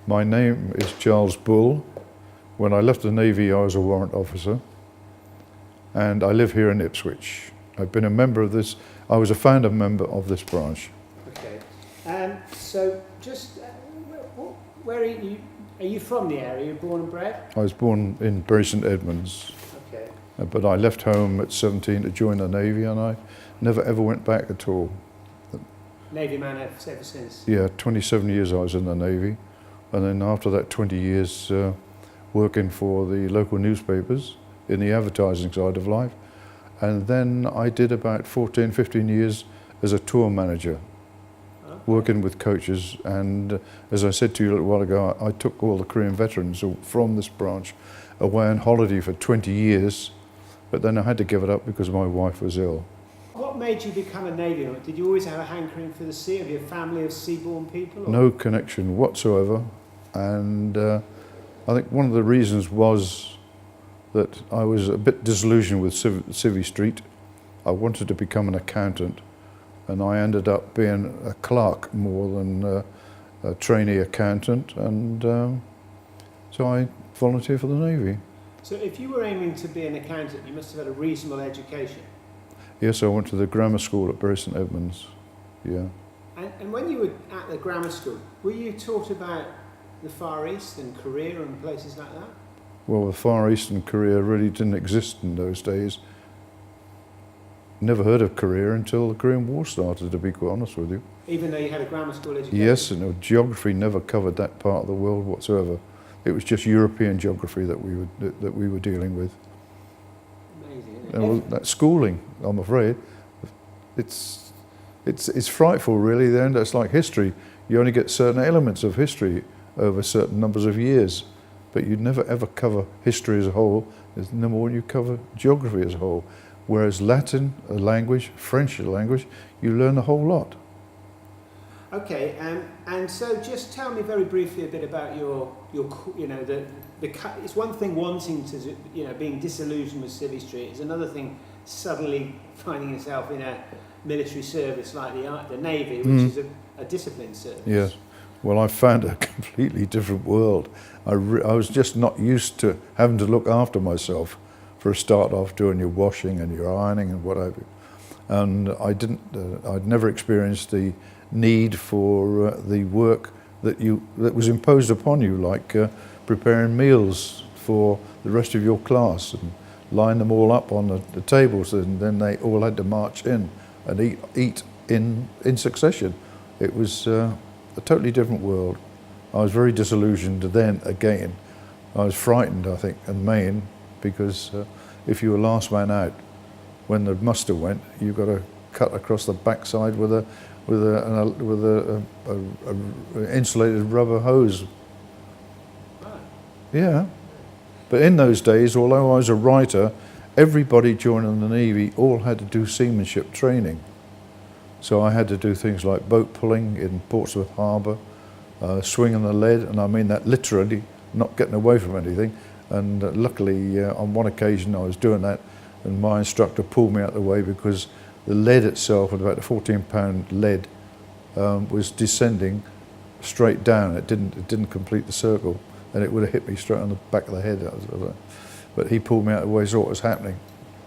My name is Charles Bull. When I left the Navy, I was a warrant officer, and I live here in Ipswich. I've been a member of this, I was a founder member of this branch. Okay. So just, where are you from the area? You're born and bred? I was born in Bury St Edmunds, Okay. but I left home at 17 to join the Navy, and I never ever went back at all. Navy man ever since? Yeah, 27 years I was in the Navy, and then after that 20 years working for the local newspapers in the advertising side of life. And then I did about 14, 15 years as a tour manager, working with coaches. And as I said to you a little while ago, I took all the Korean veterans from this branch away on holiday for 20 years, but then I had to give it up because my wife was ill. What made you become a Navy? Did you always have a hankering for the sea? Have you a family of seaborne people? Or? No connection whatsoever. And I think one of the reasons was that I was a bit disillusioned with Civvy Street. I wanted to become an accountant, and I ended up being a clerk more than a trainee accountant, and so I volunteered for the Navy. So if you were aiming to be an accountant, you must have had a reasonable education. Yes, I went to the grammar school at Bury St Edmunds, yeah. And when you were at the grammar school, were you taught about the Far East and Korea and places like that? Well, the Far East and Korea really didn't exist in those days. Never heard of Korea until the Korean War started, to be quite honest with you. Even though you had a grammar school education? Yes, and geography never covered that part of the world whatsoever. It was just European geography that we were dealing with. Amazing, isn't it? And well, that schooling, I'm afraid, it's frightful, really. Then it's like history. You only get certain elements of history over certain numbers of years, but you never ever cover history as a whole. There's no more you cover geography as a whole. Whereas Latin, a language, French, a language, you learn a whole lot. Okay, and so just tell me very briefly a bit about your you know, it's one thing wanting to, you know, being disillusioned with Civvy Street. It's another thing suddenly finding yourself in a military service like the Navy, which is a disciplined service. Yes. Well, I found a completely different world. I was just not used to having to look after myself for a start off, doing your washing and your ironing and whatever. And I'd never experienced the need for the work that was imposed upon you, like preparing meals for the rest of your class and line them all up on the tables, and then they all had to march in and eat in succession. It was a totally different world. I was very disillusioned then again. I was frightened, I think, in Maine, because if you were last man out, when the muster went, you got to cut across the backside with a insulated rubber hose. Yeah. But in those days, although I was a writer, everybody joining the Navy all had to do seamanship training. So I had to do things like boat pulling in Portsmouth Harbour, swinging the lead, and I mean that literally, not getting away from anything. And luckily, on one occasion I was doing that, and my instructor pulled me out of the way because the lead itself, at about a 14-pound lead, was descending straight down. It didn't complete the circle, and it would have hit me straight on the back of the head. But he pulled me out of the way, saw what was happening.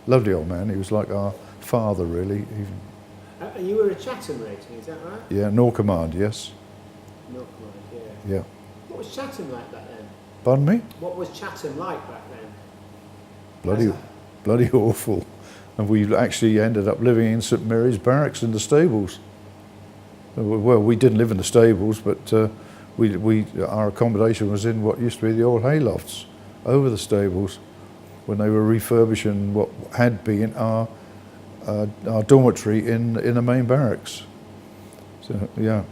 Lovely old man. He was like our father, really. You were a Chatham rating, is that right? Yeah, Nor Command, yes. Nor Command, yeah. Yeah. What was Chatham like back then? Pardon me? What was Chatham like back then? Bloody awful. And we actually ended up living in St Mary's Barracks in the stables. Well, we didn't live in the stables, but our accommodation was in what used to be the old haylofts over the stables when they were refurbishing what had been our dormitory in the main barracks. So yeah,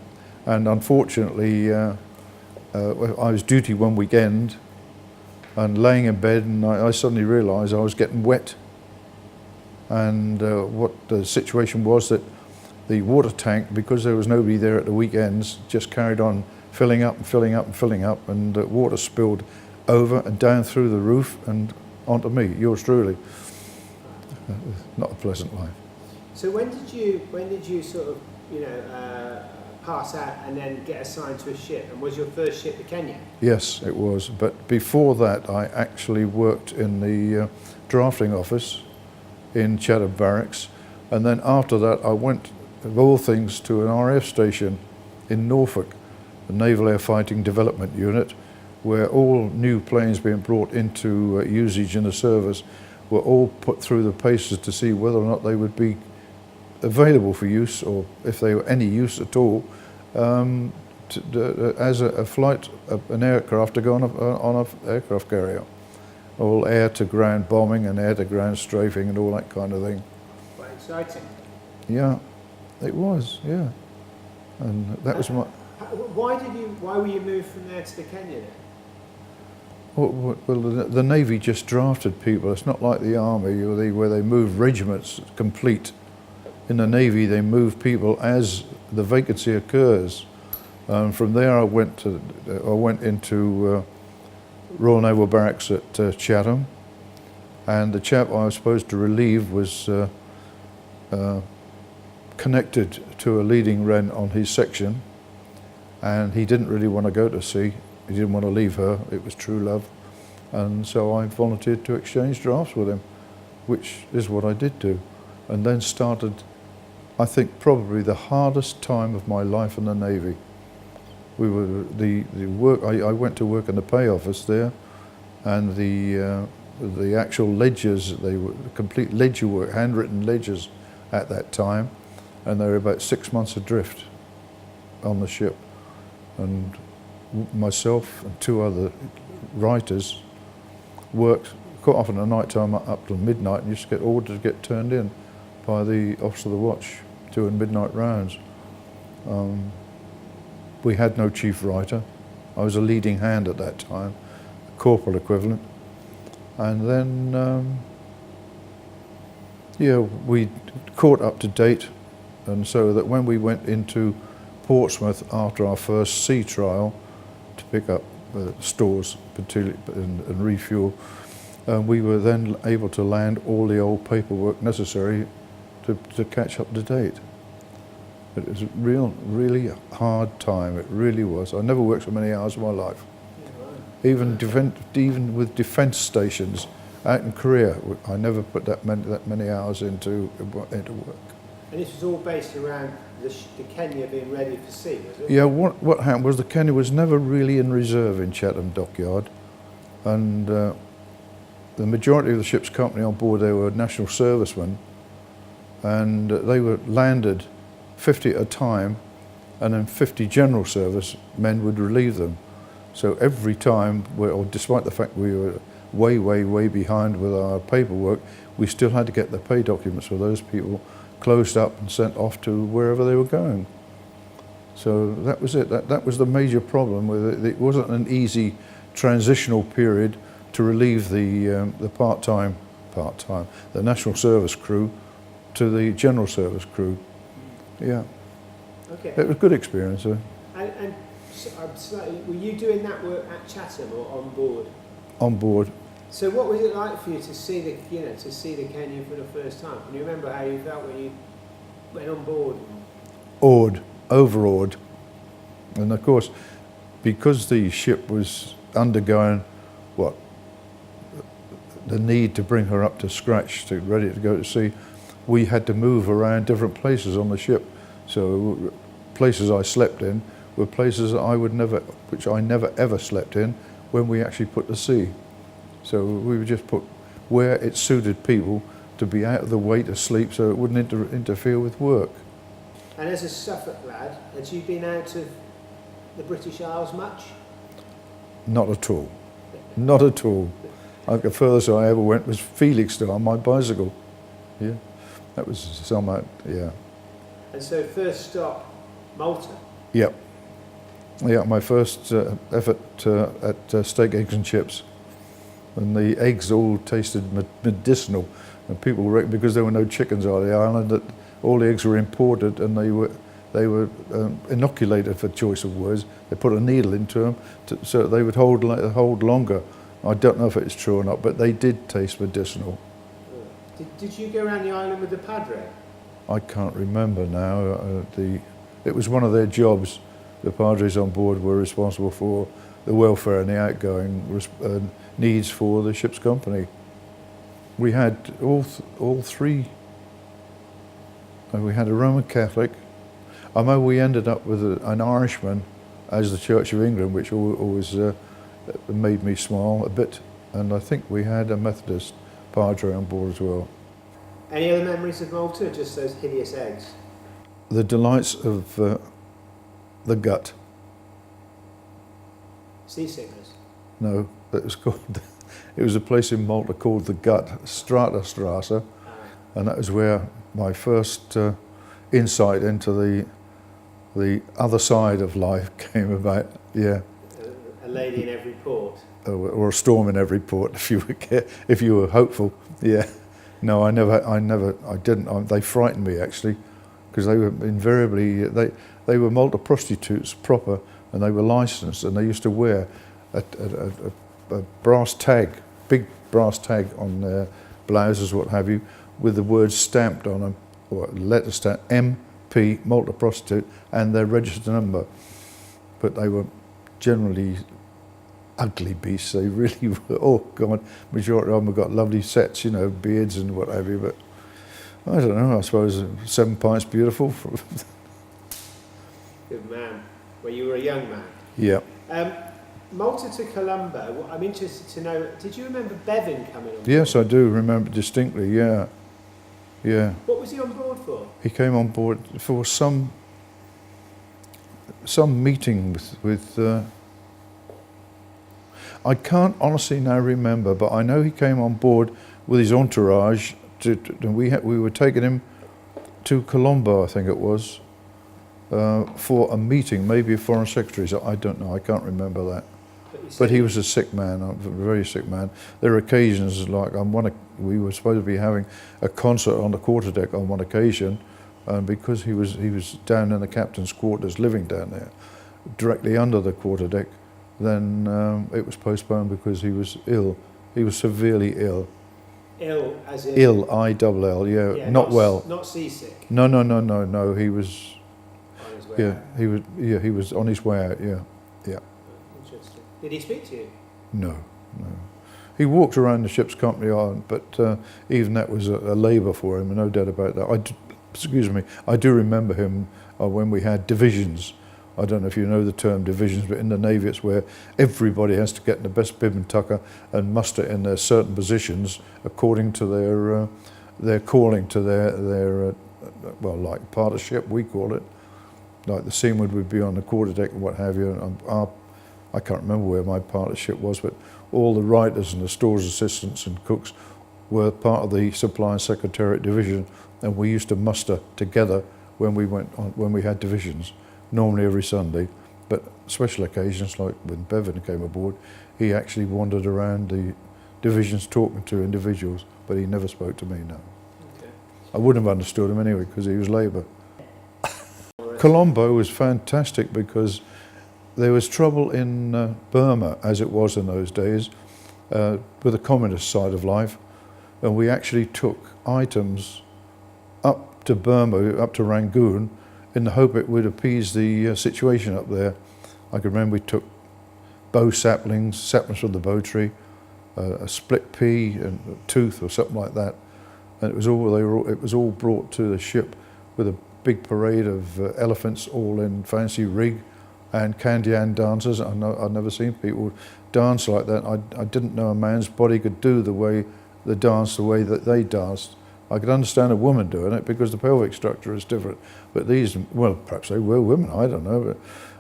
and unfortunately, I was duty one weekend, and laying in bed, and I suddenly realised I was getting wet. And what the situation was that the water tank, because there was nobody there at the weekends, just carried on filling up and filling up and filling up, and water spilled over and down through the roof and onto me, yours truly. Not a pleasant life. So when did you sort of, you know, pass out and then get assigned to a ship. And was your first ship the Kenya? Yes, it was. But before that, I actually worked in the drafting office in Chatham Barracks. And then after that, I went, of all things, to an RAF station in Norfolk, the Naval Air Fighting Development Unit, where all new planes being brought into usage in the service were all put through the paces to see whether or not they would be available for use, or if they were any use at all, as a flight, an aircraft to go on an aircraft carrier. All air-to-ground bombing and air-to-ground strafing and all that kind of thing. Quite exciting. Yeah, it was, yeah. And that was my... Why were you moved from there to the Kenya then? Well, the Navy just drafted people. It's not like the Army where they move regiments complete. In the Navy, they move people as the vacancy occurs. From there, I went into Royal Naval Barracks at Chatham, and the chap I was supposed to relieve was connected to a leading Wren on his section, and he didn't really want to go to sea. He didn't want to leave her. It was true love, and so I volunteered to exchange drafts with him, which is what I did do, and then started, I think, probably the hardest time of my life in the Navy. We were the work. I went to work in the pay office there, and the actual ledgers. They were complete ledger work, handwritten ledgers at that time, and they were about 6 months adrift on the ship, and myself and 2 other writers worked quite often at night time up till midnight, and used to get ordered to get turned in by the officer of the watch doing midnight rounds. We had no chief writer. I was a leading hand at that time, a corporal equivalent. And then, yeah, we caught up to date, and so that when we went into Portsmouth after our first sea trial to pick up stores and refuel, we were then able to land all the old paperwork necessary to catch up to date. It was a really hard time. It really was. I never worked so many hours of my life. Even with defence stations out in Korea, I never put that many hours into work. And this was all based around the Kenya being ready for sea, was it? Yeah. What happened was the Kenya was never really in reserve in Chatham Dockyard, and the majority of the ship's company on board there were national servicemen, and they were landed 50 at a time, and then 50 general service men would relieve them. So every time, or despite the fact we were way behind with our paperwork, we still had to get the pay documents for those people closed up and sent off to wherever they were going. So that was it. That was the major problem with it. It wasn't an easy transitional period to relieve the the national service crew to the general service crew. Yeah. Okay. It was a good experience, though. And were you doing that work at Chatham or on board? On board. So what was it like for you to see the Kenya for the first time? Can you remember how you felt when you went on board? Awed, overawed. And of course, because the ship was undergoing the need to bring her up to scratch, ready to go to sea, we had to move around different places on the ship. So places I slept in were places that which I never ever slept in when we actually put to sea. So we would just put where it suited people to be out of the way to sleep, so it wouldn't interfere with work. And as a Suffolk lad, had you been out of the British Isles much? Not at all. Not at all. The furthest I ever went was Felixstowe on my bicycle. Yeah, that was somewhat, yeah. And so first stop, Malta? Yep. Yeah, my first effort at steak, eggs and chips. And the eggs all tasted medicinal. And people reckoned, because there were no chickens on the island, that all the eggs were imported, and they were inoculated, for choice of words. They put a needle into them so they would hold longer. I don't know if it's true or not, but they did taste medicinal. Did you go around the island with the Padre? I can't remember now. it was one of their jobs. The Padres on board were responsible for the welfare and the outgoing needs for the ship's company. We had all three. We had a Roman Catholic. I know we ended up with an Irishman as the Church of England, which always made me smile a bit. And I think we had a Methodist Padre on board as well. Any other memories of Malta, or just those hideous eggs? The delights of the gut. Seasickness? No, it was called. It was a place in Malta called the Gut, Stratastrasse, and that was where my first insight into the other side of life came about. Yeah. A lady in every port. Or a storm in every port, if you were hopeful. Yeah. No, I didn't. They frightened me actually, because they were invariably they were Malta prostitutes proper, and they were licensed, and they used to wear a brass tag, big brass tag on their blouses, what have you, with the words stamped on them, or letter stamp MP Malta prostitute, and their registered number. But they were generally ugly beasts. They really were. Oh God, majority of them have got lovely sets, you know, beards and what have you. But I don't know. I suppose 7 pints beautiful. Good man. Well, you were a young man. Yeah. Malta to Colombo. I'm interested to know. Did you remember Bevan coming on board? Yes, I do remember distinctly. Yeah. Yeah. What was he on board for? He came on board for some meeting with I can't honestly now remember, but I know he came on board with his entourage. And we were taking him to Colombo, I think it was, for a meeting, maybe a foreign secretary's. I don't know. I can't remember that. But he was a sick man, a very sick man. There are occasions like we were supposed to be having a concert on the quarterdeck on one occasion, and because he was down in the captain's quarters, living down there, directly under the quarterdeck, then it was postponed because he was ill. He was severely ill. Ill, as in? Ill, I-double-L, yeah, not well. Not seasick? No, he was... On his way out. He was on his way out, yeah. Interesting. Did he speak to you? No. He walked around the ship's company island, but even that was a labour for him, no doubt about that. I do remember him when we had divisions. I don't know if you know the term divisions, but in the Navy it's where everybody has to get in the best bib and tucker and muster in their certain positions according to their calling to their well, like part of ship we call it. Like the seaman would be on the quarterdeck and what have you. And I can't remember where my part of ship was, but all the writers and the stores assistants and cooks were part of the supply and secretariat division, and we used to muster together when we had divisions. Normally every Sunday, but special occasions like when Bevan came aboard, he actually wandered around the divisions talking to individuals, but he never spoke to me, no. Okay. I wouldn't have understood him anyway because he was Labour. Colombo was fantastic because there was trouble in Burma, as it was in those days, with the communist side of life, and we actually took items up to Burma, up to Rangoon, in the hope it would appease the situation up there. I can remember we took bow saplings from the bow tree, a split pea and a tooth or something like that, and it was all brought to the ship with a big parade of elephants all in fancy rig and Kandyan dancers. I'd never seen people dance like that. I didn't know a man's body could do the way that they danced. I could understand a woman doing it because the pelvic structure is different. But these, well, perhaps they were women, I don't know,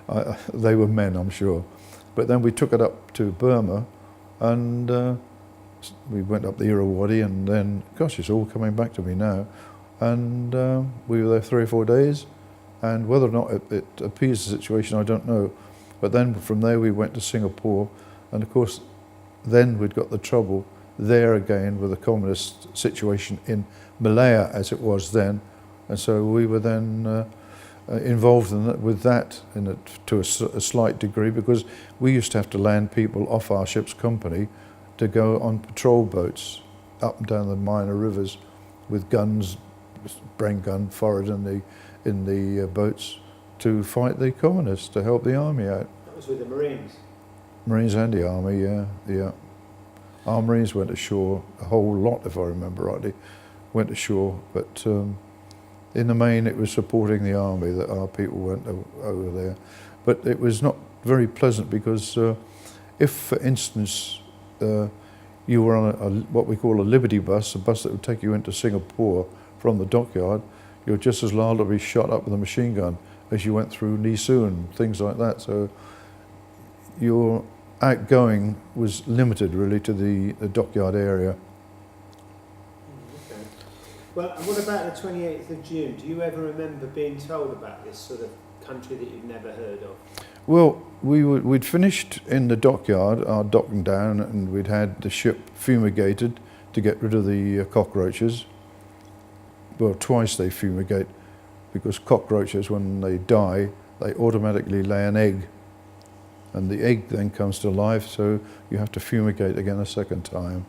but they were men, I'm sure. But then we took it up to Burma, and we went up the Irrawaddy, and then, gosh, it's all coming back to me now. And we were there 3 or 4 days, and whether or not it appeased the situation, I don't know. But then from there we went to Singapore, and of course, then we'd got the trouble there again with the communist situation in Malaya as it was then, and so we were then involved with that to a slight degree, because we used to have to land people off our ship's company to go on patrol boats up and down the minor rivers with guns, brain gun forward in the boats, to fight the communists, to help the army out. That was with the Marines. Marines and the army, yeah. Our Marines went ashore, a whole lot, if I remember rightly, went ashore, but in the main it was supporting the army that our people went over there. But it was not very pleasant because if, for instance, you were on what we call a Liberty bus, a bus that would take you into Singapore from the dockyard, you're just as liable to be shot up with a machine gun as you went through Nee Soon, things like that. So your outgoing was limited really to the dockyard area. Okay. Well, and what about the 28th of June? Do you ever remember being told about this sort of country that you've never heard of? Well, we'd finished in the dockyard, our docking down, and we'd had the ship fumigated to get rid of the cockroaches. Well, twice they fumigate, because cockroaches, when they die, they automatically lay an egg. And the egg then comes to life, so you have to fumigate again a second time.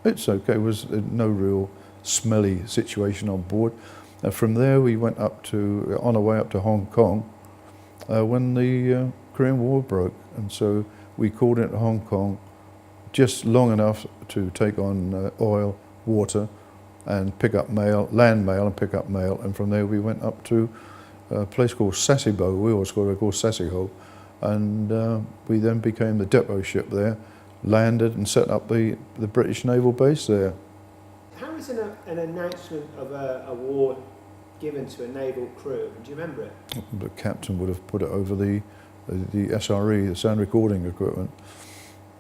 It's okay, it was no real smelly situation on board. And from there we went up to, on our way up to Hong Kong, when the Korean War broke. And so we called into Hong Kong just long enough to take on oil, water, and pick up mail, land mail and pick up mail. And from there we went up to a place called Sasebo, we always called Sasebo, and we then became the depot ship there, landed and set up the British naval base there. How is an announcement of a war given to a naval crew? Do you remember it? The captain would have put it over the SRE, the sound recording equipment,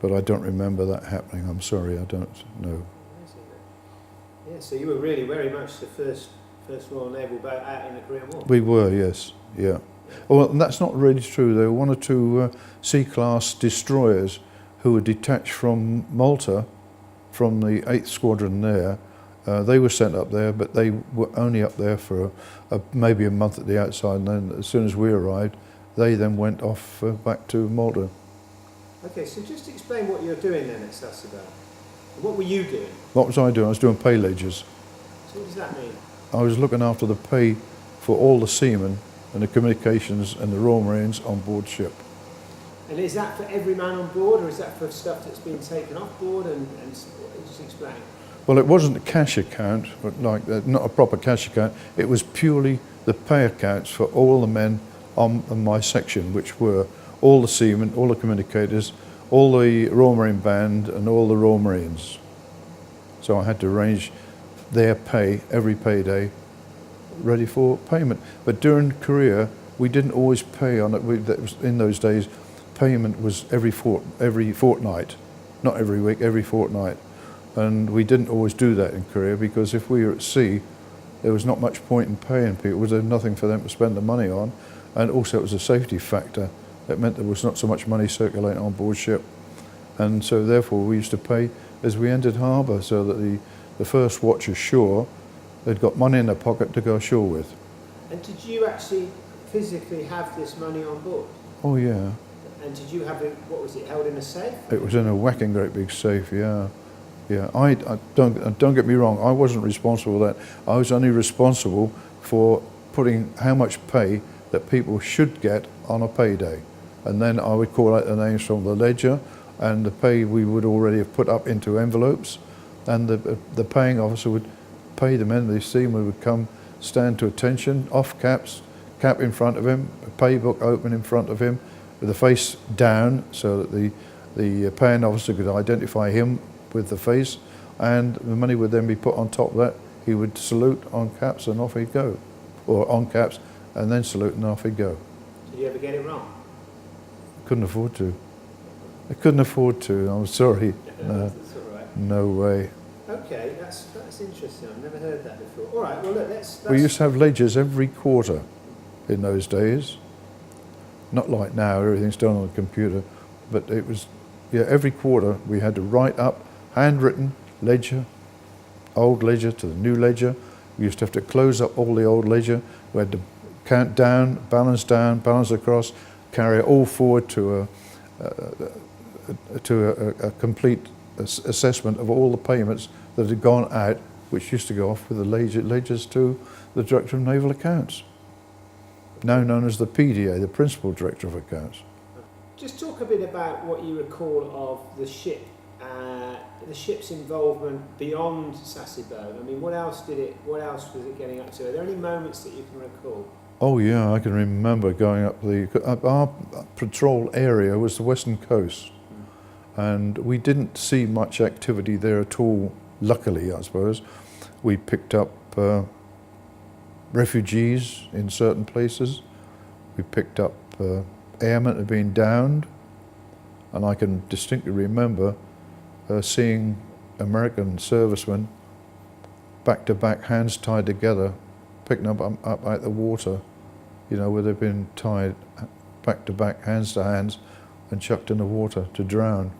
but I don't remember that happening. I'm sorry, I don't know. Yeah, so you were really very much the first Royal Naval boat out in the Korean War. We were, yes, yeah. Well, that's not really true. There were one or two C-class destroyers who were detached from Malta, from the 8th Squadron there. They were sent up there, but they were only up there for maybe a month at the outside, and then as soon as we arrived, they then went off back to Malta. Okay, so just explain what you're doing then at Sasebo. What were you doing? What was I doing? I was doing pay ledgers. So what does that mean? I was looking after the pay for all the seamen and the communications and the Royal Marines on board ship. And is that for every man on board, or is that for stuff that's been taken off board? And just explain. Well, it wasn't a cash account, but not a proper cash account. It was purely the pay accounts for all the men on my section, which were all the seamen, all the communicators, all the Royal Marine Band and all the Royal Marines. So I had to arrange their pay every payday ready for payment. But during Korea, we didn't always pay on it. In those days, payment was every fortnight, not every week, every fortnight. And we didn't always do that in Korea, because if we were at sea, there was not much point in paying people. There was nothing for them to spend the money on. And also it was a safety factor. It meant there was not so much money circulating on board ship. And so therefore we used to pay as we entered harbour, so that the first watch ashore, they'd got money in their pocket to go ashore with. And did you actually physically have this money on board? Oh yeah. And did you have it, what was it, held in a safe? It was in a whacking great big safe, yeah. Yeah, I don't get me wrong, I wasn't responsible for that. I was only responsible for putting how much pay that people should get on a payday. And then I would call out the names from the ledger, and the pay we would already have put up into envelopes, and the paying officer would pay the men. The seaman would come, stand to attention, off caps, cap in front of him, a pay book open in front of him, with the face down, so that the paying officer could identify him with the face, and the money would then be put on top of that. He would salute on caps and off he'd go, or on caps and then salute and off he'd go. Did you ever get it wrong? Couldn't afford to. I couldn't afford to, I'm sorry. No, That's all right. no way. Okay, that's interesting. I've never heard that before. All right, well look, let's We used to have ledgers every quarter in those days. Not like now, everything's done on the computer, but it was, yeah, every quarter we had to write up handwritten ledger, old ledger to the new ledger. We used to have to close up all the old ledger. We had to count down, balance across, carry it all forward to a complete assessment of all the payments that had gone out, which used to go off with the ledgers to the Director of Naval Accounts. now known as the PDA, the Principal Director of Accounts. Just talk a bit about what you recall of the ship's involvement beyond Sasebo. I mean, what else was it getting up to? Are there any moments that you can recall? Oh yeah, I can remember going up our patrol area was the western coast, and we didn't see much activity there at all, luckily I suppose. We picked up refugees in certain places, we picked up airmen that had been downed, and I can distinctly remember seeing American servicemen back to back, hands tied together, picking up out the water, you know, where they've been tied back to back, hands to hands, and chucked in the water to drown.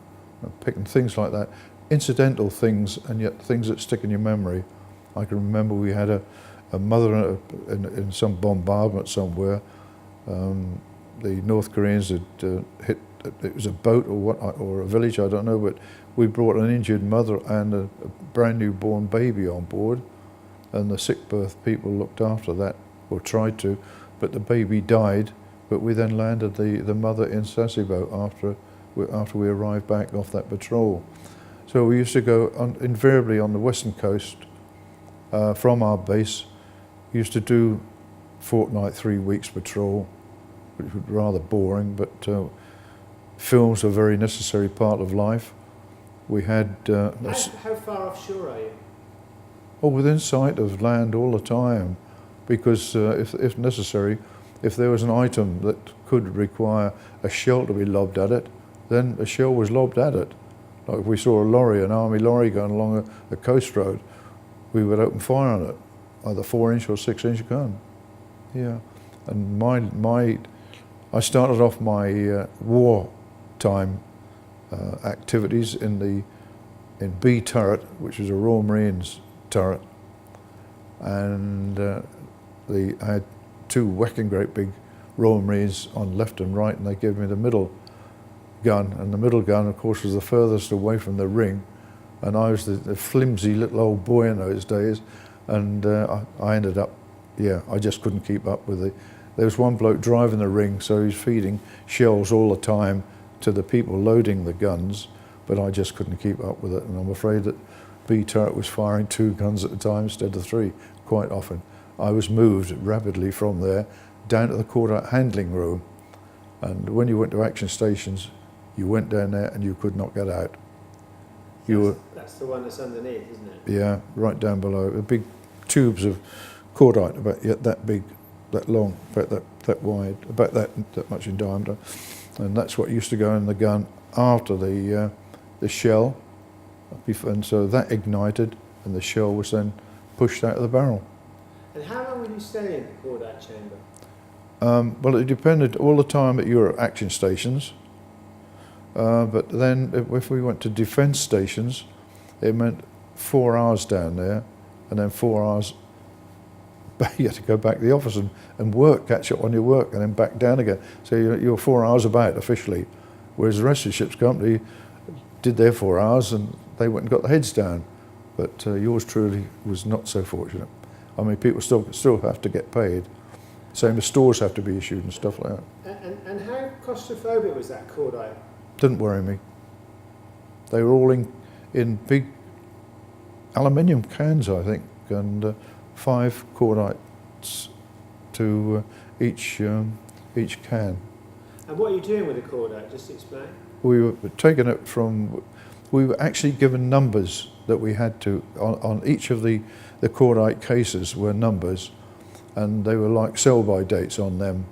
Picking things like that, incidental things, and yet things that stick in your memory. I can remember we had a mother in some bombardment somewhere. The North Koreans had hit. It was a boat or a village, I don't know, but we brought an injured mother and a brand new born baby on board, and the sick berth people looked after that, or tried to, but the baby died. But we then landed the mother in Sasebo after we arrived back off that patrol. So we used to go invariably on the western coast from our base. We used to do fortnight, 3 weeks patrol, which was rather boring, but films are a very necessary part of life. We had... how far offshore are you? Oh, within sight of land all the time, because if necessary, if there was an item that could require a shell to be lobbed at it, then a shell was lobbed at it. Like if we saw a lorry, an army lorry going along a coast road, we would open fire on it, either 4-inch or 6-inch gun. Yeah, and I started off my wartime activities in B turret, which was a Royal Marines turret, and I had 2 whacking great big Royal Marines on left and right, and they gave me the middle gun, and the middle gun of course was the furthest away from the ring, and I was the flimsy little old boy in those days, and I ended up, I just couldn't keep up with it. There was one bloke driving the ring, so he was feeding shells all the time to the people loading the guns, but I just couldn't keep up with it, and I'm afraid that B turret was firing 2 guns at a time instead of 3 quite often. I was moved rapidly from there down to the quarter handling room, and when you went to action stations, you went down there and you could not get out. That's the one that's underneath, isn't it? Yeah, right down below. The big tubes of cordite, about that big, that long, about that wide, about that much in diameter, and that's what used to go in the gun after the shell, and so that ignited, and the shell was then pushed out of the barrel. And how long would you stay in the cordite chamber? Well, it depended all the time that you were at action stations. But then if we went to defence stations, it meant 4 hours down there, and then 4 hours back. You had to go back to the office and work, catch up on your work, and then back down again. So you're 4 hours about officially, whereas the rest of the ship's company did their 4 hours and they went and got the heads down. But yours truly was not so fortunate. I mean, people still have to get paid. Same as stores have to be issued and stuff like that. And how claustrophobic was that cordite? Didn't worry me. They were all in big aluminium cans, I think, and 5 cordites to each can. And what are you doing with the cordite? Just explain. We were taking it from. We were actually given numbers that we had to on each of the cordite cases were numbers, and they were like sell-by dates on them,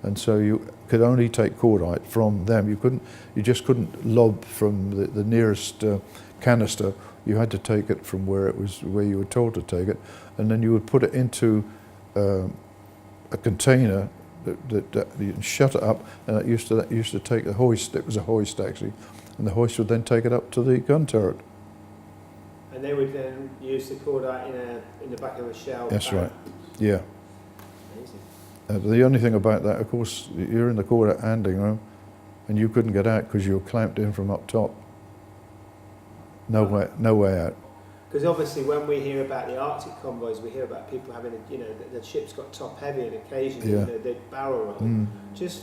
and so you could only take cordite from them. You just couldn't lob from the nearest canister. You had to take it from where you were told to take it, and then you would put it into a container that you shut it up, and it used to take the hoist. It was a hoist actually, and the hoist would then take it up to the gun turret. And they would then use the cordite in the back of a shell. That's right. Yeah. Amazing. The only thing about that, of course, you're in the cordite handling room, and you couldn't get out because you were clamped in from up top. No way out. Because obviously when we hear about the Arctic convoys, we hear about people having, the ship's got top heavy and occasionally, Yeah. they barrel roll. Mm. Just,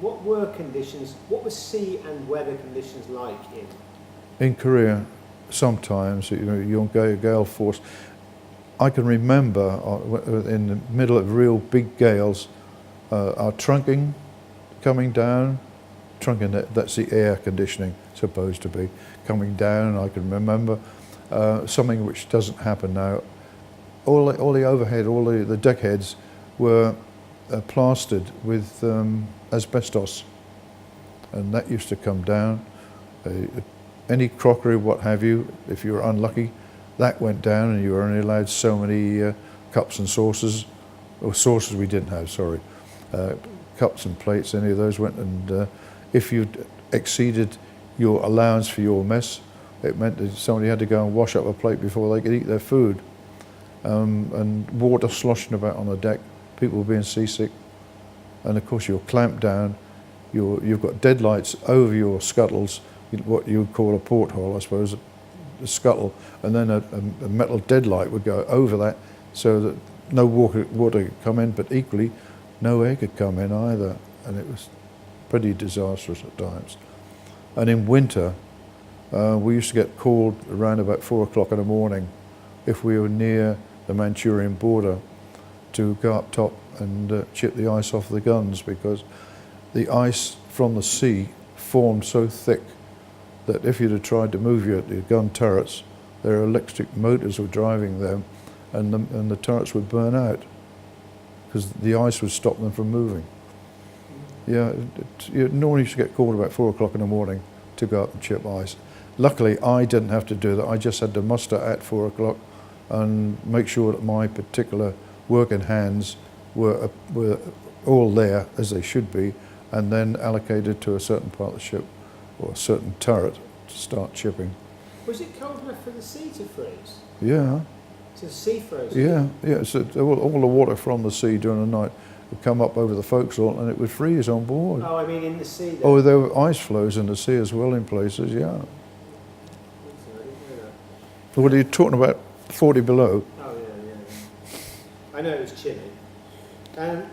what were conditions, what were sea and weather conditions like In Korea, sometimes, you'll go gale force. I can remember in the middle of real big gales, our trunking coming down, that's the air conditioning supposed to be, coming down. I can remember something which doesn't happen now. All the overhead, all the deck heads were plastered with asbestos, and that used to come down. Any crockery, what have you, if you were unlucky, that went down, and you were only allowed so many cups and saucers, or saucers we didn't have, sorry. Cups and plates, any of those went, and if you exceeded your allowance for your mess, it meant that somebody had to go and wash up a plate before they could eat their food. And water sloshing about on the deck, people being seasick, and of course you're clamped down, you've got deadlights over your scuttles, what you would call a porthole, I suppose, a scuttle, and then a metal deadlight would go over that so that no water could come in, but equally no air could come in either, and it was pretty disastrous at times. And in winter, we used to get called around about 4 o'clock in the morning if we were near the Manchurian border to go up top and chip the ice off the guns, because the ice from the sea formed so thick that if you'd have tried to move your gun turrets, their electric motors were driving them, and the turrets would burn out because the ice would stop them from moving. Yeah, you normally used to get called about 4 o'clock in the morning to go up and chip ice. Luckily, I didn't have to do that. I just had to muster at 4 o'clock and make sure that my particular working hands were all there as they should be, and then allocated to a certain part of the ship or a certain turret to start chipping. Was it cold enough for the sea to freeze? Yeah. So the sea froze? Yeah. So all the water from the sea during the night would come up over the forecastle and it would freeze on board. Oh, I mean in the sea then? Oh, there were ice floes in the sea as well in places, yeah. I didn't know that. What are you talking about? 40 below? Oh, yeah. I know it was chilly.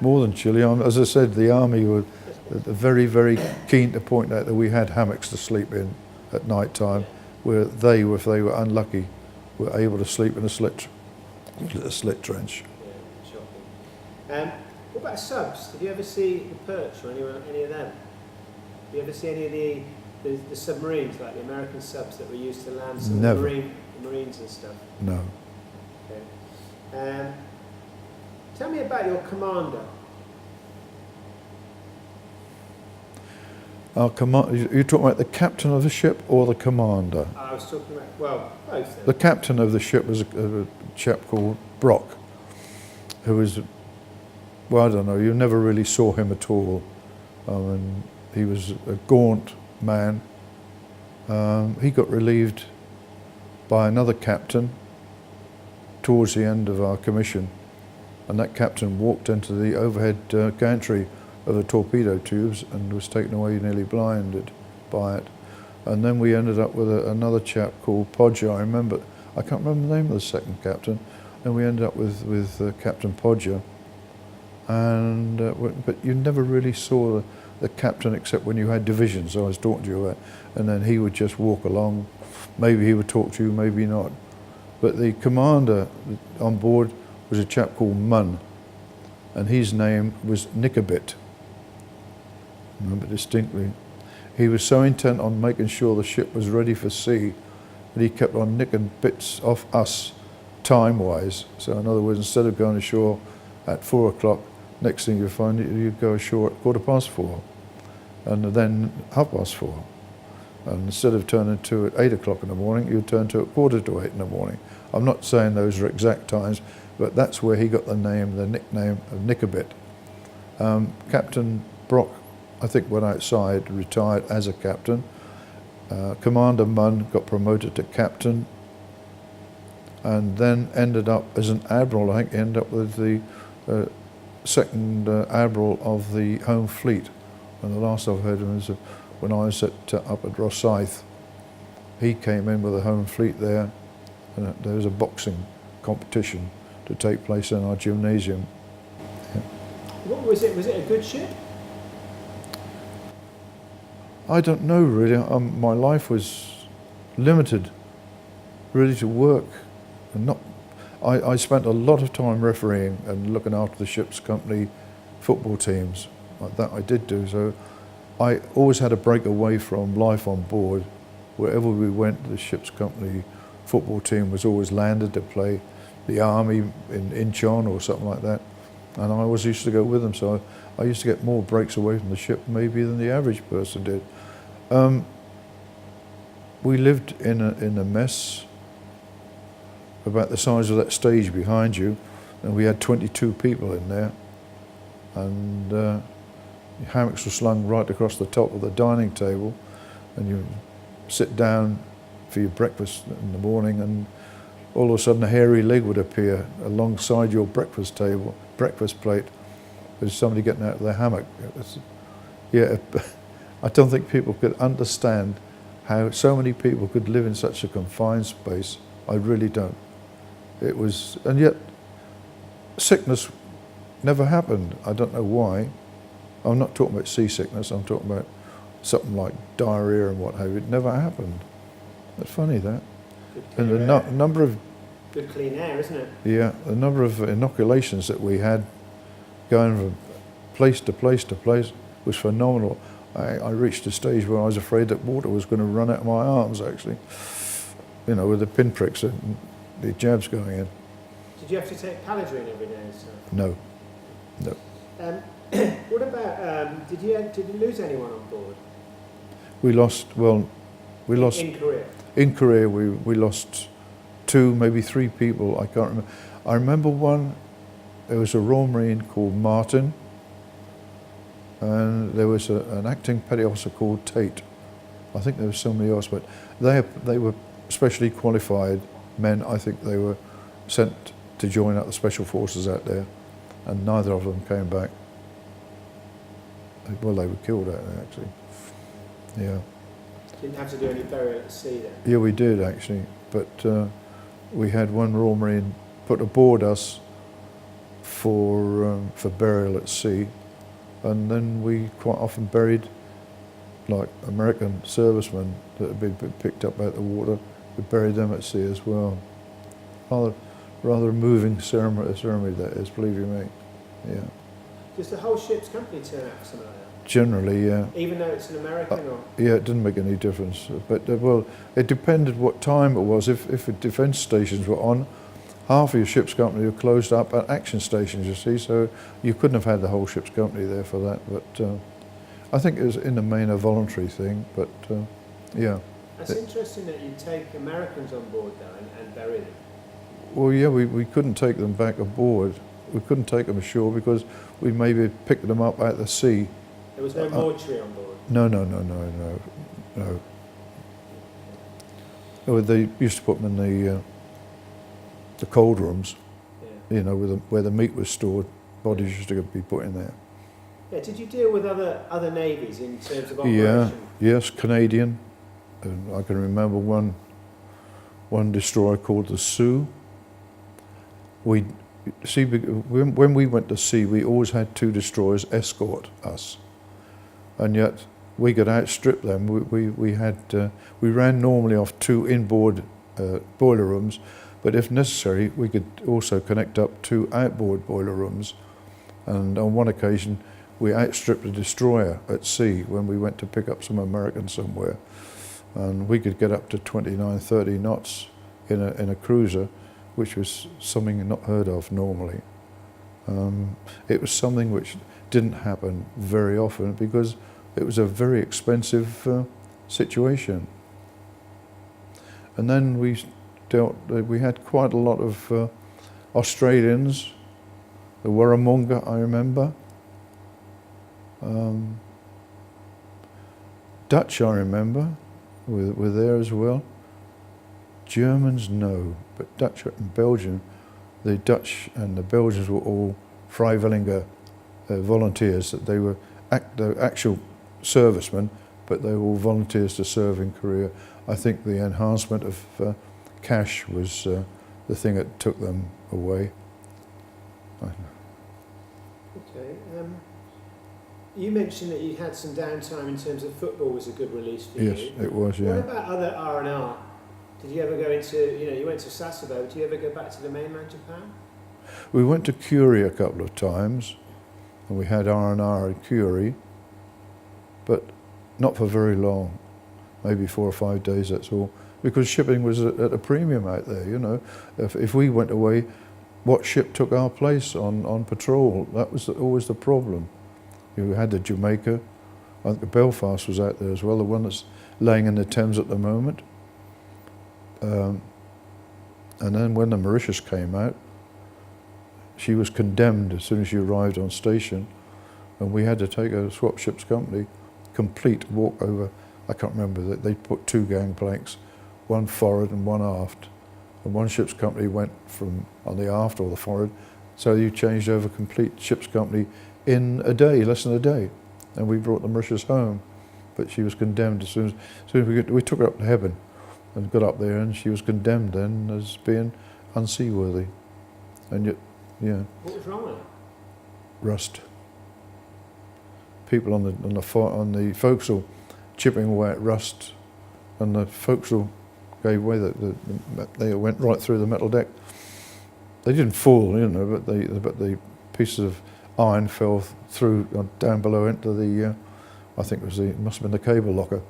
More than chilly. As I said, the army were very, very keen to point out that we had hammocks to sleep in at night time, where if they were unlucky, were able to sleep in a slit trench. Yeah, shocking. What about subs? Did you ever see the Perch or any of them? Did you ever see any of the submarines, like the American subs that were used to land some Never. of the Marines and stuff? No. Okay. Tell me about your commander. Our you're talking about the captain of the ship or the commander? I was talking about, well, both. The captain of the ship was a chap called Brock, who was, well, I don't know, you never really saw him at all. He was a gaunt man. He got relieved by another captain towards the end of our commission, and that captain walked into the overhead gantry of the torpedo tubes and was taken away nearly blinded by it. And then we ended up with another chap called Podger. I can't remember the name of the second captain, and we ended up with Captain Podger. And but you never really saw the captain except when you had divisions I was talking to you about, and then he would just walk along. Maybe he would talk to you, maybe not. But the commander on board was a chap called Munn, and his name was Nickabit. I remember distinctly. He was so intent on making sure the ship was ready for sea that he kept on nicking bits off us time-wise. So in other words, instead of going ashore at 4 o'clock, next thing you find you'd go ashore at 4:15, and then 4:30. And instead of turning to at 8 o'clock in the morning, you'd turn to at 7:45 in the morning. I'm not saying those are exact times, but that's where he got the nickname of Nickabit. Captain Brock, I think, went outside, retired as a captain. Commander Munn got promoted to captain, and then ended up as an admiral. I think he ended up with the second admiral of the Home Fleet. And the last I've heard of him was when I was up at Rosyth. he came in with a home fleet there, and there was a boxing competition to take place in our gymnasium. What was it? Was it a good ship? I don't know really. My life was limited, really, to work, and not. I spent a lot of time refereeing and looking after the ship's company football teams. Like that I did do. So I always had a break away from life on board. Wherever we went, the ship's company football team was always landed to play the army in Incheon or something like that. And I always used to go with them. So I used to get more breaks away from the ship maybe than the average person did. We lived in a mess about the size of that stage behind you, and we had 22 people in there, and hammocks were slung right across the top of the dining table, and you sit down for your breakfast in the morning, and all of a sudden a hairy leg would appear alongside your breakfast plate. There's somebody getting out of their hammock. I don't think people could understand how so many people could live in such a confined space. I really don't. It was, and yet sickness never happened. I don't know why. I'm not talking about seasickness, I'm talking about something like diarrhea and what have you. It never happened. That's funny, that. And the number of... Good clean air, isn't it? Yeah, the number of inoculations that we had going from place to place to place was phenomenal. I reached a stage where I was afraid that water was going to run out of my arms, actually. You know, with the pinpricks and the jabs going in. Did you have to take Paladrin every day? So? No, no. What about, did you lose anyone on board? We lost, In Korea? In Korea we lost 2, maybe 3 people, I can't remember. I remember one, there was a Royal Marine called Martin, and there was an acting petty officer called Tate. I think there was somebody else, but they were specially qualified men. I think they were sent to join up the special forces out there, and neither of them came back. Well, they were killed out there, actually. Yeah. Didn't have to do any burial at sea then? Yeah, we did actually, but we had one Royal Marine put aboard us for burial at sea, and then we quite often buried like American servicemen that had been picked up out the water. We buried them at sea as well. Rather a moving ceremony that is, believe you me. Yeah. Does the whole ship's company turn out for something like that? Generally, yeah. Even though it's an American or? Yeah, it didn't make any difference. But well, it depended what time it was. If the defence stations were on, half of your ship's company were closed up at action stations, you see, so you couldn't have had the whole ship's company there for that. But I think it was in the main a voluntary thing, but yeah. It's interesting that you take Americans on board though and bury them. Well, yeah, we couldn't take them back aboard. We couldn't take them ashore because we maybe picked them up at the sea. There was no mortuary on board? No. Oh, they used to put them in the cold rooms, yeah. You know, where the meat was stored. Bodies used to be put in there. Yeah. Did you deal with other navies in terms of operation? Yeah. Yes, Canadian. And I can remember one destroyer called the Sioux. We see when we went to sea, we always had 2 destroyers escort us, and yet we could outstrip them. We ran normally off 2 inboard boiler rooms, but if necessary, we could also connect up 2 outboard boiler rooms. And on one occasion, we outstripped a destroyer at sea when we went to pick up some Americans somewhere, and we could get up to 29, 30 knots in a cruiser, which was something not heard of normally. It was something which didn't happen very often because it was a very expensive situation. And then we had quite a lot of Australians, the Warramunga, I remember. Dutch, I remember, were there as well. Germans, no, but Dutch and Belgian, the Dutch and the Belgians were all Freiwilliger volunteers, that they were the actual servicemen but they were all volunteers to serve in Korea. I think the enhancement of cash was the thing that took them away. Okay. You mentioned that you had some downtime in terms of football was a good release for Yes, you. it was, What yeah. about other R&R? Did you ever go into, you went to Sasebo, did you ever go back to the mainland Japan? We went to Curie a couple of times, and we had R&R at Curie, but not for very long, maybe 4 or 5 days, that's all, because shipping was at a premium out there, you know. If we went away, what ship took our place on patrol? That was always the problem. You had the Jamaica, I think the Belfast was out there as well, the one that's laying in the Thames at the moment. And then when the Mauritius came out, she was condemned as soon as she arrived on station, and we had to take a swap ships company, complete walk over. I can't remember, they put 2 gangplanks, one forward and one aft, and one ship's company went from on the aft or the forward, so you changed over complete ship's company in a day, less than a day, and we brought the Mauritius home, but she was condemned as soon as we took her up to heaven and got up there, and she was condemned then as being unseaworthy, and yet, yeah. What was wrong with it? Rust. People on the forecastle chipping away at rust, and the forecastle gave way. They went right through the metal deck. They didn't fall, you know, but the pieces of iron fell through down below into the. I think it must have been the cable locker.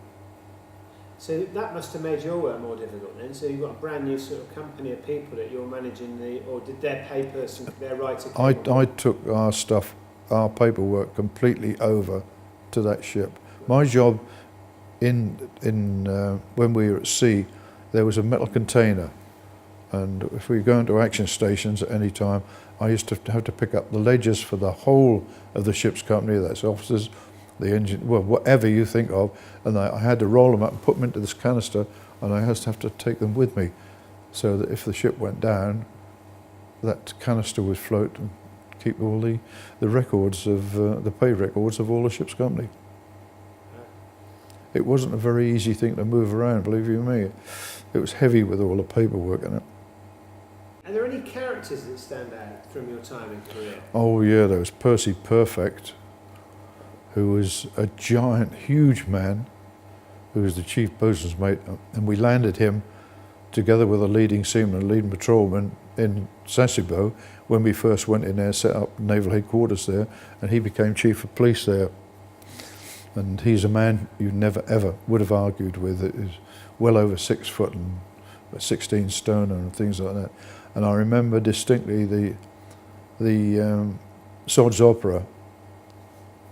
So that must have made your work more difficult then. So you've got a brand new sort of company of people that you're managing or did their papers and their writer? I took our stuff, our paperwork completely over to that ship. My job when we were at sea, there was a metal container, and if we go into action stations at any time, I used to have to pick up the ledgers for the whole of the ship's company, that's officers, the engine, well, whatever you think of, and I had to roll them up and put them into this canister, and I used to have to take them with me, so that if the ship went down, that canister would float and keep all the records of, the pay records of all the ship's company. It wasn't a very easy thing to move around, believe you me. It was heavy with all the paperwork in it. Are there any characters that stand out from your time in Korea? Oh yeah, there was Percy Perfect, who was a giant, huge man, who was the chief boatswain's mate, and we landed him together with a leading seaman, a leading patrolman in Sasebo when we first went in there, set up naval headquarters there, and he became chief of police there. And he's a man you never ever would have argued with. It is well over 6 foot and 16 stone and things like that. And I remember distinctly the Sod's Opera.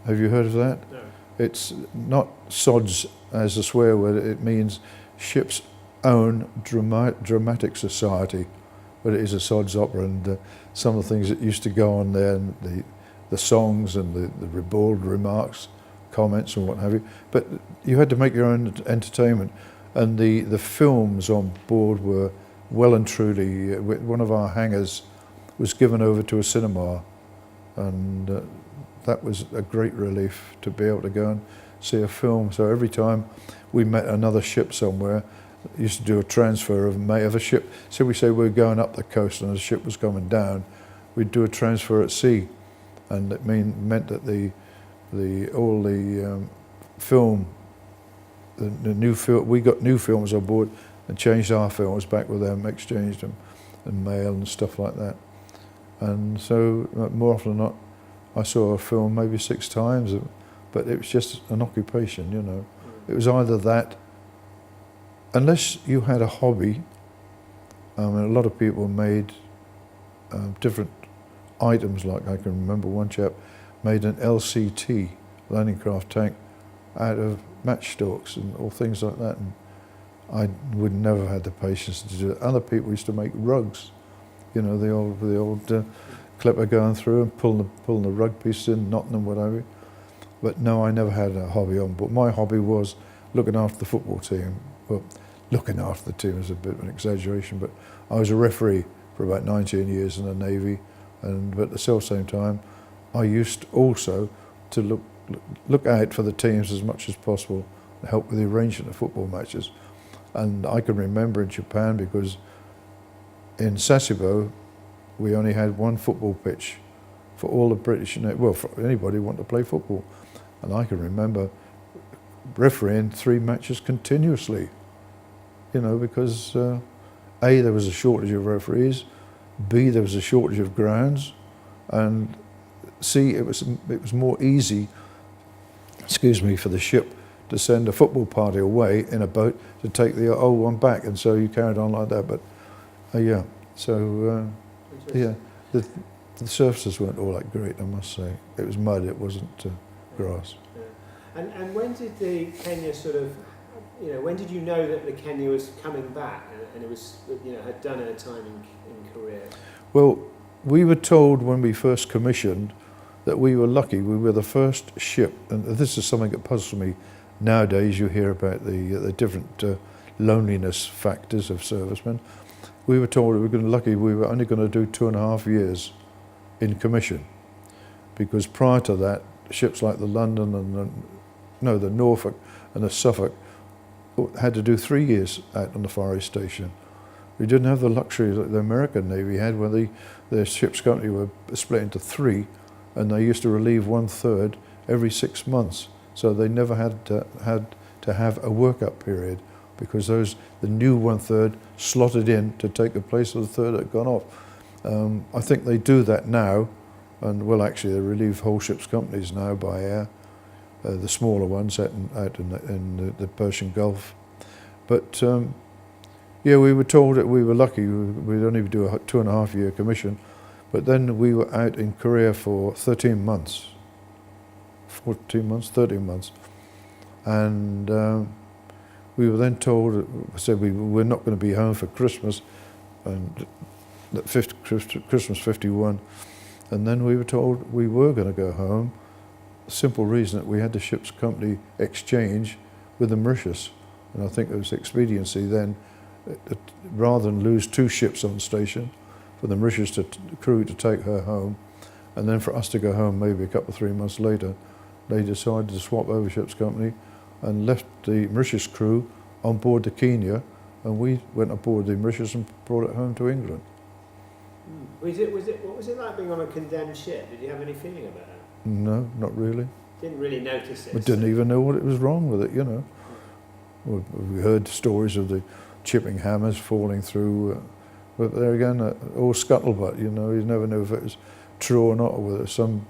Have you heard of that? No. It's not Sods as a swear word, it means ship's own dramatic society, but it is a Sod's Opera, and some of the things that used to go on there, and the songs and the ribald remarks, comments and what have you, but you had to make your own entertainment, and the films on board were well and truly, one of our hangars was given over to a cinema, and that was a great relief to be able to go and see a film. So every time we met another ship somewhere, used to do a transfer of a ship. So we say we were going up the coast and the ship was coming down, we'd do a transfer at sea, and it meant that we got new films on board and changed our films back with them, exchanged them, and mail and stuff like that. And so more often than not, I saw a film maybe 6 times, but it was just an occupation, you know. It was either that, unless you had a hobby. I mean, a lot of people made different items, like I can remember one chap made an LCT, landing craft tank, out of matchstalks and all things like that, and I would never have had the patience to do it. Other people used to make rugs, you know, the old clipper going through and pulling the rug pieces in, knotting them, whatever. But no, I never had a hobby on board. My hobby was looking after the football team. Well, looking after the team is a bit of an exaggeration, but I was a referee for about 19 years in the Navy, but at the same time, I used also to look out for the teams as much as possible help with the arrangement of football matches. And I can remember in Japan, because in Sasebo we only had one football pitch for all the British, well, for anybody who wanted to play football. And I can remember refereeing 3 matches continuously, because A, there was a shortage of referees, B, there was a shortage of grounds, and C, it was more easy, for the ship to send a football party away in a boat to take the old one back, and so you carried on like that. But the surfaces weren't all that great, I must say. It was mud, it wasn't grass. Yeah. And when did the Kenya when did you know that the Kenya was coming back and it was, had done a time in Korea? Well, we were told when we first commissioned that we were lucky. We were the first ship, and this is something that puzzles me. Nowadays you hear about the different loneliness factors of servicemen. We were told we were only going to do 2.5 years in commission, because prior to that, ships like the London and the Norfolk and the Suffolk had to do 3 years out on the Far East Station. We didn't have the luxury that the American Navy had, where their ship's company were split into 3, and they used to relieve 1/3 every 6 months. So they never had to have a work-up period, because the new 1/3 slotted in to take the place of the third that had gone off. I think they do that now, and well, actually they relieve whole ships companies now by air, the smaller ones out in the Persian Gulf. But we were told that we were lucky. We'd only do a 2.5 year commission, but then we were out in Korea for 13 months. 13 months, and we were then told, we were not going to be home for Christmas, and Christmas 51, and then we were told we were going to go home. Simple reason that we had the ship's company exchange with the Mauritius, and I think there was expediency then, rather than lose 2 ships on station, for the Mauritius crew to take her home, and then for us to go home maybe a couple of 3 months later. They decided to swap over ship's company and left the Mauritius crew on board the Kenya, and we went aboard the Mauritius and brought it home to England. What was it like being on a condemned ship? Did you have any feeling about it? No, not really. Didn't really notice it. We didn't even know what was wrong with it, We heard stories of the chipping hammers falling through, but there again, all scuttlebutt, you never knew if it was true or not, or whether it was some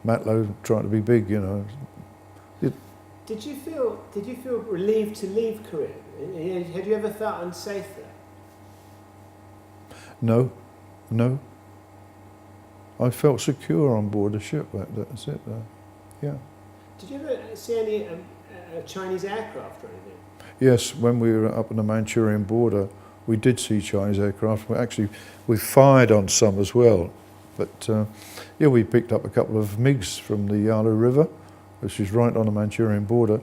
Matlow trying to be big, Did you feel relieved to leave Korea? Had you ever felt unsafe there? No. I felt secure on board the ship. That's it. Yeah. Did you ever see any Chinese aircraft or anything? Yes, when we were up on the Manchurian border, we did see Chinese aircraft. We fired on some as well. But we picked up a couple of MiGs from the Yalu River, which is right on the Manchurian border,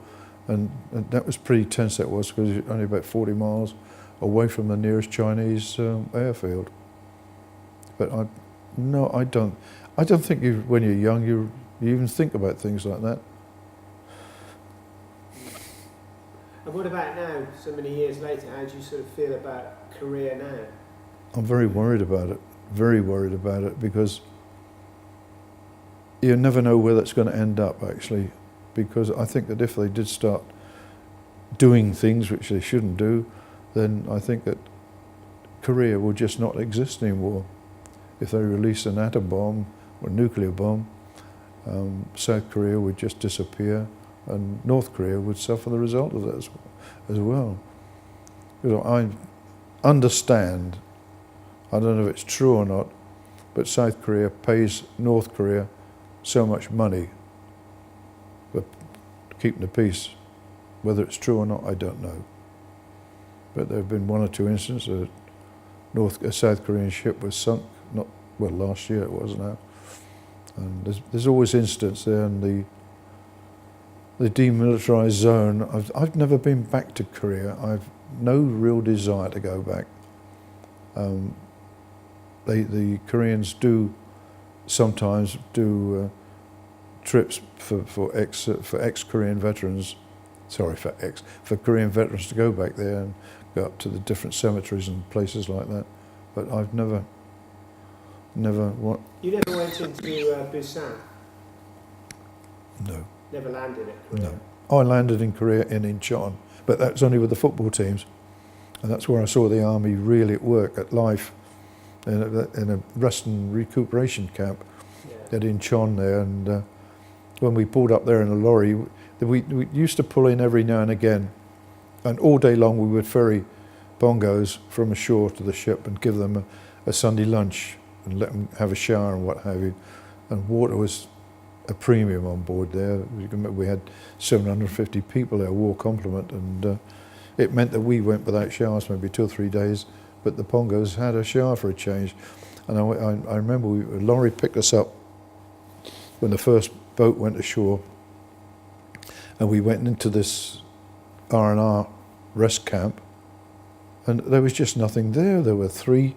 and that was pretty tense. That was, because it's only about 40 miles away from the nearest Chinese airfield. But I don't think when you're young you even think about things like that. And what about now, so many years later? How do you sort of feel about Korea now? I'm very worried about it. Very worried about it, because you never know where that's going to end up, actually, because I think that if they did start doing things which they shouldn't do, then I think that Korea will just not exist anymore. If they release an atom bomb or a nuclear bomb, South Korea would just disappear, and North Korea would suffer the result of that as well. I understand, I don't know if it's true or not, but South Korea pays North Korea so much money for keeping the peace. Whether it's true or not, I don't know. But there have been 1 or 2 instances a South Korean ship was sunk, last year it was now. And there's always incidents there in the demilitarized zone. I've never been back to Korea. I've no real desire to go back. The Koreans do sometimes do trips for ex-Korean veterans for Korean veterans to go back there and go up to the different cemeteries and places like that. But I've never what? You never went into Busan? No, Never landed at Korea? no. I landed in Korea in Incheon, but that was only with the football teams, and that's where I saw the army really at work, at life, in a rest and recuperation camp Yeah. at Incheon there. And when we pulled up there in a lorry, we used to pull in every now and again, and all day long we would ferry bongos from ashore to the ship and give them a Sunday lunch and let them have a shower and what have you. And water was a premium on board there. We had 750 people there, war complement, and it meant that we went without showers maybe 2 or 3 days, but the bongos had a shower for a change. And I remember a lorry picked us up when the first boat went ashore, and we went into this R&R rest camp, and there was just nothing there. There were 3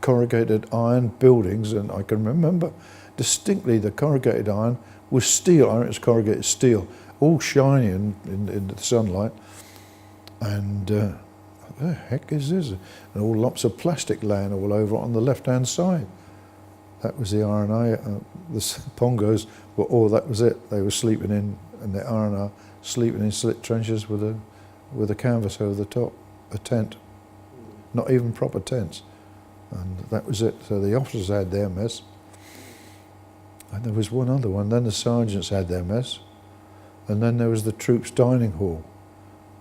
corrugated iron buildings, and I can remember distinctly the corrugated iron was steel. I mean, it was corrugated steel, all shiny in the sunlight. And what the heck is this? And all lumps of plastic laying all over on the left-hand side. That was the R&R. The Pongos were all. That was it. They were sleeping in the R&R, sleeping in slit trenches with a canvas over the top, a tent, not even proper tents. And that was it. So the officers had their mess. And there was one other one. Then the sergeants had their mess. And then there was the troops' dining hall.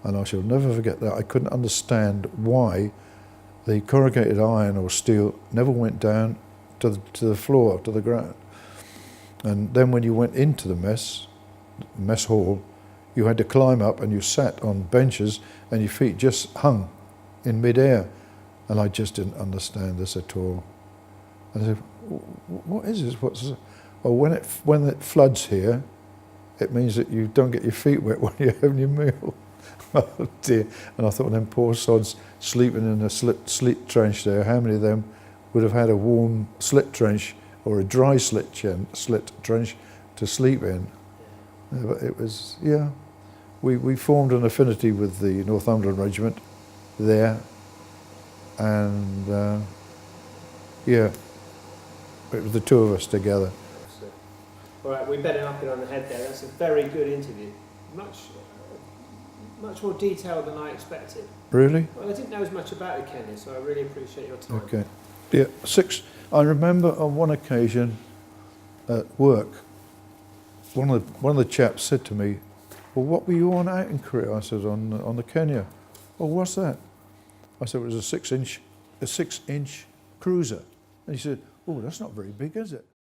And I shall never forget that. I couldn't understand why the corrugated iron or steel never went down to the floor, to the ground. And then when you went into the mess hall, you had to climb up, and you sat on benches and your feet just hung in midair. And I just didn't understand this at all. And I said, what is this? What's this? Well, when it floods here, it means that you don't get your feet wet when you're having your meal. Oh dear. And I thought, them poor sods sleeping in a slit trench there, how many of them would have had a warm slit trench or a dry slit trench to sleep in? But it was, yeah. We formed an affinity with the Northumberland Regiment there. And yeah, it was the 2 of us together. All right, we better knock it on the head there. That's a very good interview. Much more detailed than I expected. Really? Well, I didn't know as much about it, Kenny, so I really appreciate your time. Okay. Yeah, 6. I remember on one occasion at work, one of the chaps said to me, "Well, what were you on out in Korea?" I said, "On the Kenya." "Oh, what's that?" I said, "It was a 6-inch cruiser." And he said, "Oh, that's not very big, is it?"